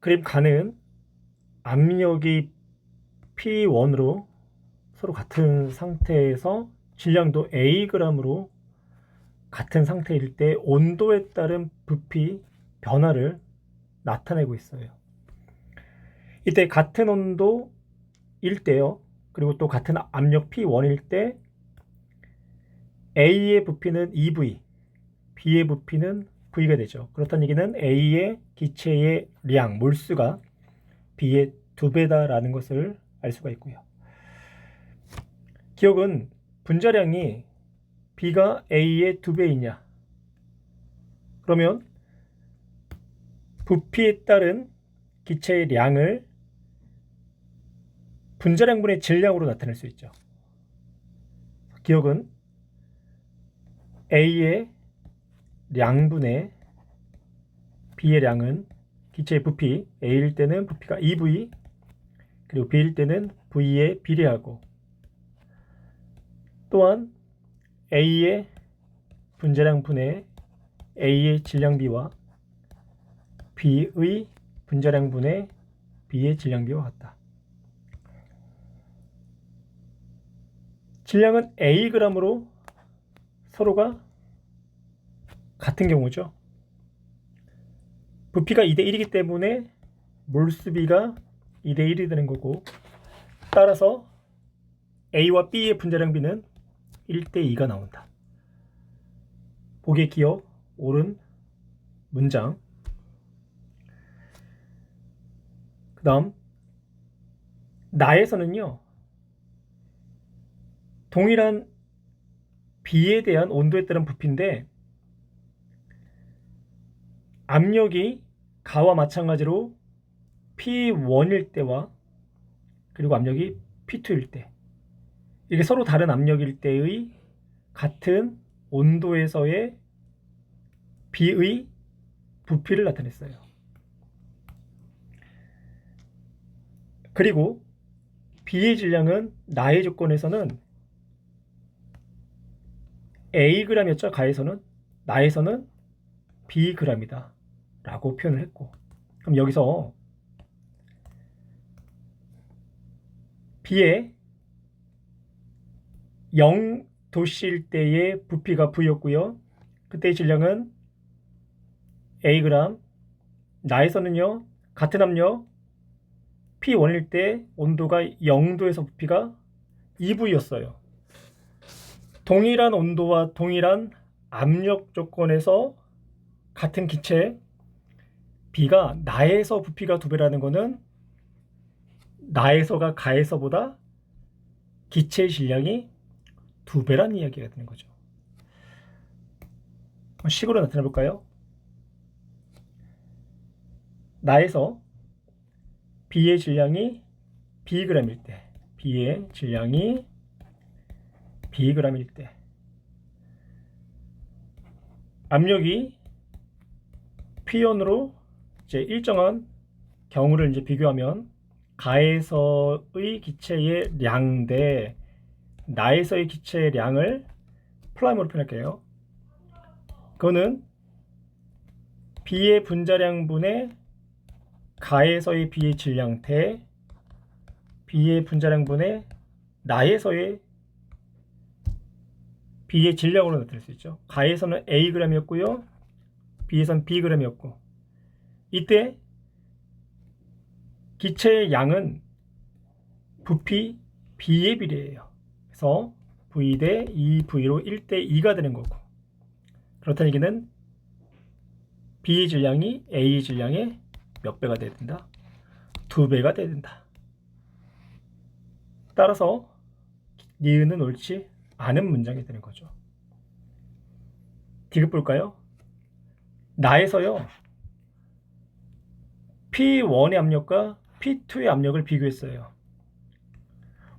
그림 가는 압력이 P1으로 서로 같은 상태에서 질량도 Ag으로 같은 상태일 때 온도에 따른 부피 변화를 나타내고 있어요. 이때 같은 온도일 때요. 그리고 또 같은 압력 P1일 때 A의 부피는 EV, B의 부피는 V가 되죠. 그렇다는 얘기는 A의 기체의 량, 몰수가 B의 2배다라는 것을 알 수가 있고요. 기억은 분자량이 B가 A의 2배이냐? 그러면 부피에 따른 기체의 량을 분자량분의 질량으로 나타낼 수 있죠. 기억은 A의 량분의 B의 량은 기체의 부피, A일 때는 부피가 EV, 그리고 B일 때는 V에 비례하고, 또한 A의 분자량분의 A의 질량비와 B의 분자량분의 B의 질량비와 같다. 질량은 Ag으로 서로가 같은 경우죠. 부피가 2대1이기 때문에 몰수비가 2대1이 되는 거고, 따라서 A와 B의 분자량비는 1대2가 나온다. 보기에 기억, 옳은 문장. 그 다음, 나에서는요, 동일한 B에 대한 온도에 따른 부피인데 압력이 가와 마찬가지로 P1일 때와 그리고 압력이 P2일 때, 이게 서로 다른 압력일 때의 같은 온도에서의 B의 부피를 나타냈어요. 그리고 B의 질량은 나의 조건에서는 Ag였죠. 가에서는, 나에서는 Bg이다 라고 표현을 했고, 그럼 여기서 B의 0도씨일 때의 부피가 V였고요. 그때의 질량은 Ag, 나에서는요, 같은 압력 P1일 때 온도가 0도에서 부피가 EV였어요. 동일한 온도와 동일한 압력 조건에서 같은 기체 B가 나에서 부피가 2배라는 것은 나에서가 가에서보다 기체의 질량이 2배라는 이야기가 되는 거죠. 식으로 나타내 볼까요? 나에서 B의 질량이 Bg일 때, B의 질량이 Bg일 때, 압력이 P1으로 이제 일정한 경우를 이제 비교하면 가에서의 기체의 량 대 나에서의 기체의 량을 프라임으로 표현할게요. 그거는 B의 분자량분의 가에서의 B의 질량 대 B의 분자량분의 나에서의 B의 질량으로 나타낼 수 있죠. 가에서는 Ag이었고요. B에서는 Bg이었고, 이때 기체의 양은 부피 B에 비례해요. 그래서 V 대 2V로 1대2가 되는 거고, 그렇다는 얘기는 B의 질량이 A의 질량의 몇 배가 돼야 된다? 2배가 돼야 된다. 따라서 니은은 옳지 않은 문장이 되는 거죠. 디귿 볼까요? 나에서요, P1의 압력과 P2의 압력을 비교했어요.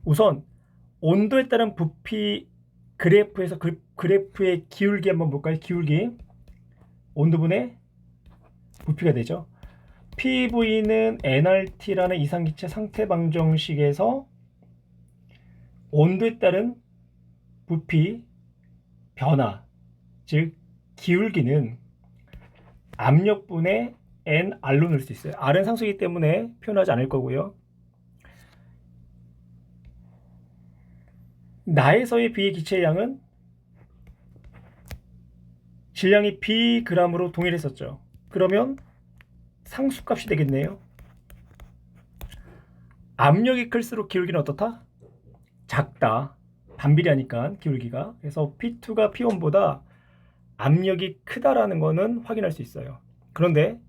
우선 온도에 따른 부피 그래프에서 그래프의 기울기 한번 볼까요? 기울기, 온도분의 부피가 되죠. PV는 nRT라는 이상기체 상태 방정식에서 온도에 따른 부피 변화, 즉 기울기는 압력분의 N, R로 넣을 수 있어요. R은 상수이기 때문에 표현하지 않을 거고요. 나에서의 B의 기체의 양은 질량이 Bg으로 동일했었죠. 그러면 상수값이 되겠네요. 압력이 클수록 기울기는 어떻다? 작다. 반비례하니까 기울기가. 그래서 P2가 P1보다 압력이 크다라는 거는 확인할 수 있어요. 그런데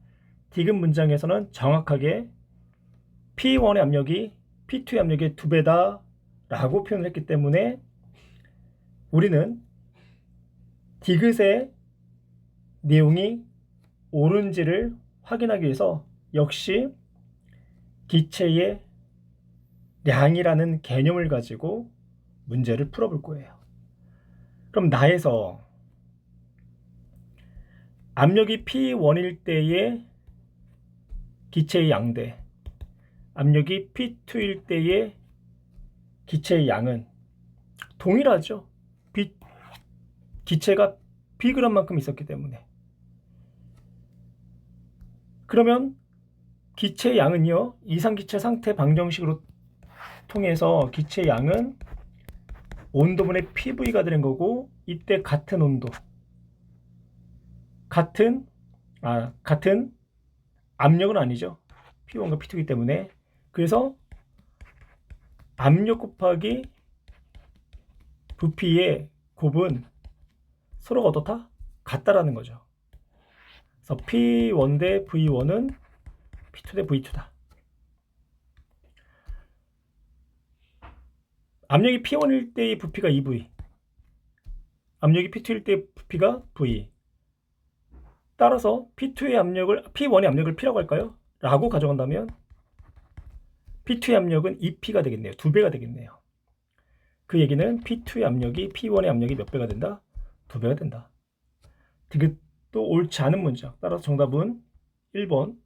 디귿 문장에서는 정확하게 P1의 압력이 P2의 압력의 2배다 라고 표현을 했기 때문에 우리는 디귿의 내용이 옳은지를 확인하기 위해서 역시 기체의 량이라는 개념을 가지고 문제를 풀어볼 거예요. 그럼 나에서 압력이 P1일 때의 기체의 양대, 압력이 P2일 때의 기체의 양은 동일하죠. 기체가 Bg만큼 있었기 때문에. 그러면 기체의 양은요, 이상기체 상태 방정식으로 통해서 기체의 양은 온도분의 PV가 되는 거고, 이때 같은 온도, 같은 압력은 아니죠. P1과 P2이기 때문에. 그래서 압력 곱하기 부피의 곱은 서로가 어떻다? 같다라는 거죠. 그래서 P1 대 V1은 P2 대 V2다. 압력이 P1일 때의 부피가 2V, 압력이 P2일 때의 부피가 V. 따라서 P1의 압력을 P라고 할까요? 라고 가져간다면 P2의 압력은 2P가 되겠네요. 2배가 되겠네요. 그 얘기는 P2의 압력이 P1의 압력이 몇 배가 된다? 2배가 된다. 디귿도 옳지 않은 문장. 따라서 정답은 1번